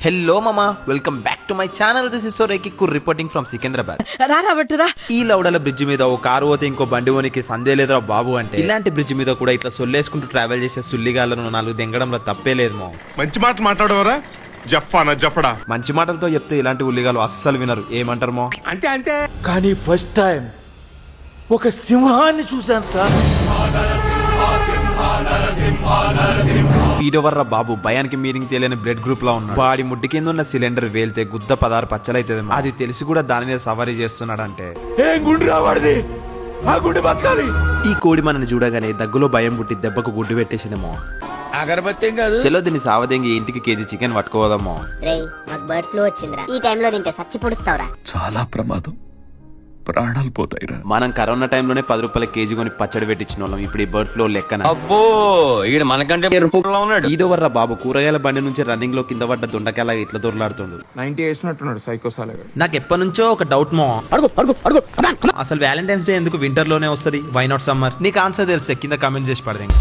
Hello మామా, welcome back to my channel. This is సోరేకిక్కు reporting from Secunderabad. రాబట్టురా. ఈ లౌడల బ్రిడ్జ్ మీద ఓ కారు పోతే ఇంకో బండి పోనికి సందే లేదురా బాబు అంటే, ఇలాంటి బ్రిడ్జ్ మీద కూడా ఇట్లా సొల్లేసుకుంటూ ట్రావెల్ చేసే సుల్లిగాలను 4 దెంగడంలో తప్పే లేదు మా. మంచి మాట మాట్లాడవరా జఫడా. మంచి మాటలతో చెప్తే ఇలాంటి ఉల్లిగాలు అస్సలు వినరు. ఏమంటారు మో? అంతే కానీ ఫస్ట్ టైం ఒక సింహాన్ని చూశాను సార్. పీడవర్ర బాబు భయానికి మీరింగ్ తెలియని బ్లడ్ గ్రూప్ లా ఉన్నాడు. వాడి ముడ్డి కింద ఉన్న సిలిండర్ వేలితే గుద్ద 16 పచ్చలైతుంది. అది తెలిసి కూడా దాని మీద సవారీ చేస్తున్నాడంటే ఏం గుండు రావాడిది, ఆ గుండు బతకాలి. ఈ కోడి మనని చూడగానే దగ్గులో భయం పుట్టి దెబ్బకు గుడ్డు పెట్టేసిందేమో. అగరబత్తి కాదు. చలో దీన్ని సావదెంగి ఇంటికి కేజీ చికెన్ పట్టుకోదామో. రేయ్, మాకు బర్డ్ ఫ్లూ వచ్చిందిరా. ఈ టైంలో తింటే చచ్చి పొడుస్తావురా. చాలా ప్రమాదం, ప్రాణాలు పోతాయిరా. మనం కరోనా టైంలోనే 10 రూపాయల కేజీ కొని పచ్చడి పెట్టించిన వాళ్ళం. ఇప్పుడు ఈ బర్డ్ ఫ్లూ లెక్కన. అబ్బో, ఈడ మనకంటే ఎరుపులో ఉన్నాడు. ఈడవర్ర బాబు కూరగాయల బండి నుంచి రన్నింగ్ లో కింద పడ్డ దొండకాయలా ఇట్లా దొరలాడుతుండు. 90 వేసినట్టున్నాడు సైకోసాలగా. నాకు ఎప్పటి నుంచో ఒక డౌట్ మో. అసలు వ్యాలంటైన్స్ డే ఎందుకు వింటర్ లోనే వస్తుంది? Why not summer? నీకు ఆన్సర్ తెలిస్తే కింద కామెంట్ చేసి పడదేంగి.